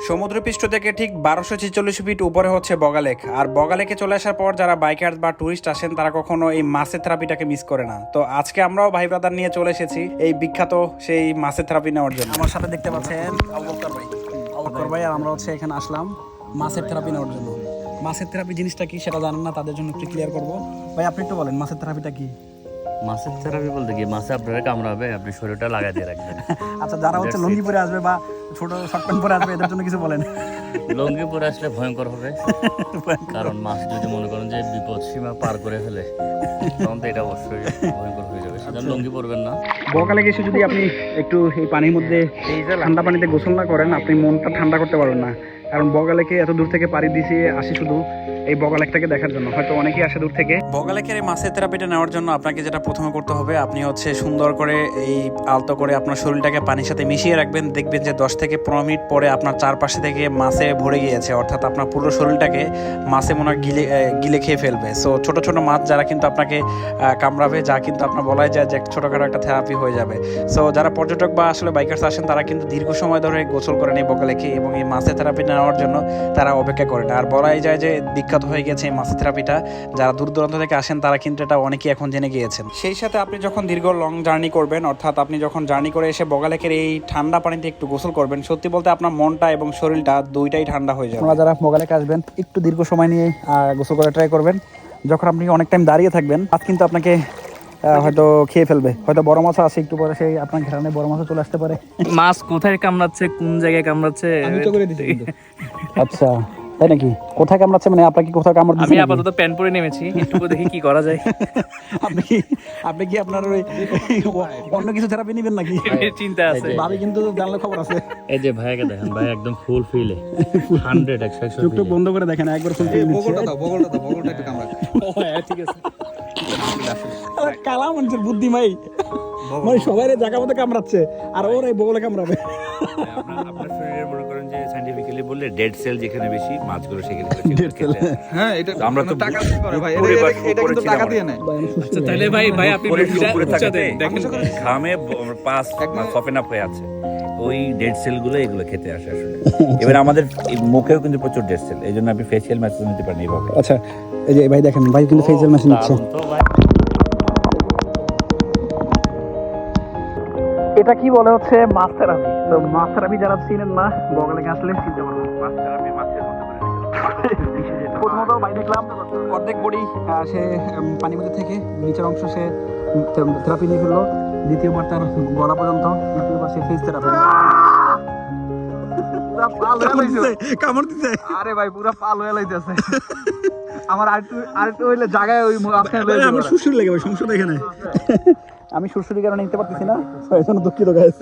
সমুদ্রপৃষ্ঠ থেকে ঠিক 1246 ফিট উপরে হচ্ছে বগা লেক। আর বগা লেকে চলে আসার পর যারা বাইকার বা টুরিস্ট আসেন তারা কখনো এই মাছের থেরাপিটাকে মিস করে না। তো আজকে আমরাও ভাই ব্রাদার নিয়ে চলে এসেছি এই বিখ্যাত সেই মাছের থেরাপি নেওয়ার জন্য। আমার সাথে দেখতে পাচ্ছেন আবুবকর ভাই, আর আমরা হচ্ছে এখানে আসলাম মাছের থেরাপি নেওয়ার জন্য। মাছের থেরাপি জিনিসটা কি সেটা জানেন না, তাদের জন্য একটু ক্লিয়ার করবো। ভাই আপনি একটু বলেন মাছের থেরাপিটা কি? মাছের থেরাপি বলতে কি, মাছে আপনারা কামড়াবে, আপনি শরীরটা লাগাই দিয়ে রাখবেন। আচ্ছা, যারা হচ্ছে লুঙ্গি পরে আসবে বা ছোট শর্ট প্যান্ট পরে আসবে এদের জন্য কিছু বলেন। লুঙ্গি পরে আসলে ভয়ঙ্কর হবে, কারণ মাছ যদি মনে করেন যে বিপদ সীমা পার করে ফেলে তখন তো এটা অবশ্যই ভয়ঙ্কর হয়ে যাবে, সেজন্য লুঙ্গি পরবেন না। বগা লেগে এসে যদি আপনি একটু এই পানির মধ্যে ঠান্ডা পানিতে গোসল না করেন, আপনি মনটা ঠান্ডা করতে পারবেন না। কারণ বগা লেকে এত দূর থেকে পাড়ি দিয়ে আসি শুধু এই বগা লেকটাকে দেখার জন্য। হয়তো অনেকেই আসে দূর থেকে। বগা লেকের এই মাছের থেরাপিটা নেওয়ার জন্য আপনাকে যেটা প্রথমে করতে হবে, আপনি হচ্ছে সুন্দর করে এই আলতো করে আপনার শরীরটাকে পানির সাথে মিশিয়ে রাখবেন। দেখবেন যে 10 থেকে 15 মিনিট পরে আপনার চারপাশে থেকে মাছে ভরে গিয়েছে, অর্থাৎ আপনার পুরো শরীরটাকে মাছে মনে হয় গিলে খেয়ে ফেলবে। সো ছোট ছোট মাছ যারা কিন্তু আপনাকে কামড়াবে, যা কিন্তু আপনার বলাই যায় যে ছোটোখাটো একটা থেরাপি হয়ে যাবে। সো যারা পর্যটক বা আসলে বাইকার্স আসেন তারা কিন্তু দীর্ঘ সময় ধরে গোসল করেন এই বগা লেকে, এবং এই মাছের থেরাপি নেওয়ার জন্য তারা অপেক্ষা করেন। আর বলাই যায় যে বিখ্যাত হয়ে গেছে এই মাছের থেরাপিটা। যারা দূর দূরান্ত থেকে আসেন তারা কিন্তু এটা অনেকেই এখন জেনে গিয়েছেন। সেই সাথে আপনি যখন দীর্ঘ লং জার্নি করবেন, অর্থাৎ আপনি যখন জার্নি করে এসে বগা লেকের এই ঠান্ডা পানিতে একটু গোসল করবেন, সত্যি বলতে আপনার মনটা এবং শরীরটা দুইটাই ঠান্ডা হয়ে যাবে। আপনারা যারা বগা লেকে আসবেন একটু দীর্ঘ সময় নিয়ে গোসল করে ট্রাই করবেন। যখন আপনি অনেক টাইম দাঁড়িয়ে থাকবেন, আজ কিন্তু আপনাকে হয়তো খেয়ে ফেলবে। হয়তো বড় মাছ আছে, একটু পরে সেই আপনার ঘেরানে বড় মাছও চলে আসতে পারে। মাছ কোথায় কামড়াচ্ছে, কোন জায়গায় কামড়াচ্ছে আমি তো করে দিচ্ছি। আচ্ছা, তাই নাকি? কোথায় কামড়াচ্ছে মানে আপনার কি কোথাও কামড় দিচ্ছে? আমি আপাতত প্যান্ট পরে নেমেছি, একটু দেখি কি করা যায়। আপনি কি আপনার ওই অন্য কিছু থেরাপি নেবেন নাকি? চিন্তা আছে, ভাবি কিন্তু জানলে খবর আছে। এই যে ভাইকে দেখেন, ভাই একদম ফুল ফিলে 100 চোখ বন্ধ করে দেখেন, একবার ফুল ফিল নিচ্ছে। বগলটা একটু কামড়া। হ্যাঁ ঠিক আছে। কালা মানুষের বুদ্ধি ভাই, মানে সবাই জায়গা মতো কামড়াচ্ছে আর ওর এই বগলে কামড়াবে। আপনার শরীরে মনে করেন যে সায়েন্টিফিক্যালি বললে ডেড সেল যেখানে বেশি, মাছগুলো সেখানে হ্যাঁ, এটা আমরা তো টাকা দিয়ে করে ভাই, এটা উপরে কিন্তু টাকা দিয়ে নেয়। আচ্ছা তাহলে ভাই আপনি উপরে বুঝা থাকতে দেন, দেখেন ঘামে পাস সফেন আপ হয়ে আছে, ওই ডেড সেল গুলো এগুলো খেতে আসে আসলে। এবার আমাদের মুখেও কিন্তু প্রচুর ডেড সেল, এই জন্য আপনি ফেসিয়াল ম্যাসেজ নিতে পারেন এইভাবে। আচ্ছা, এই যে ভাই দেখেন, ভাই কিন্তু ফেসিয়াল মেশিন নিচ্ছে। তো ভাই এটা কি বলে হচ্ছে মাছ থেরাপি। তো মাছ থেরাপি যারা চিনেন না, বগা লেকে আসলে চিনতে পারবেন। মাছ থেরাপি মাছের মতো করে প্রথমত ভাই দেখলাম অর্ধেক বডি সে পানির মধ্যে থেকে নিচের অংশ সে থেরাপি নিয়ে ফেললো, দ্বিতীয়বার তার গলা পর্যন্ত, তৃতীয়বার সে ফেস থেরাপি। কামড় দিতে, আরে ভাই পুরো পাল হয়ে লাইতেছে। আমার আরেকটু হইলে জায়গায় ওই আপনার লয়ে আমার সুরসুরি লেগে ভাই, সমস্যা এখানে। আমি সুরসুরি কারণে নিতে পারতেছি না, এই জন্য দুঃখিত গাইস।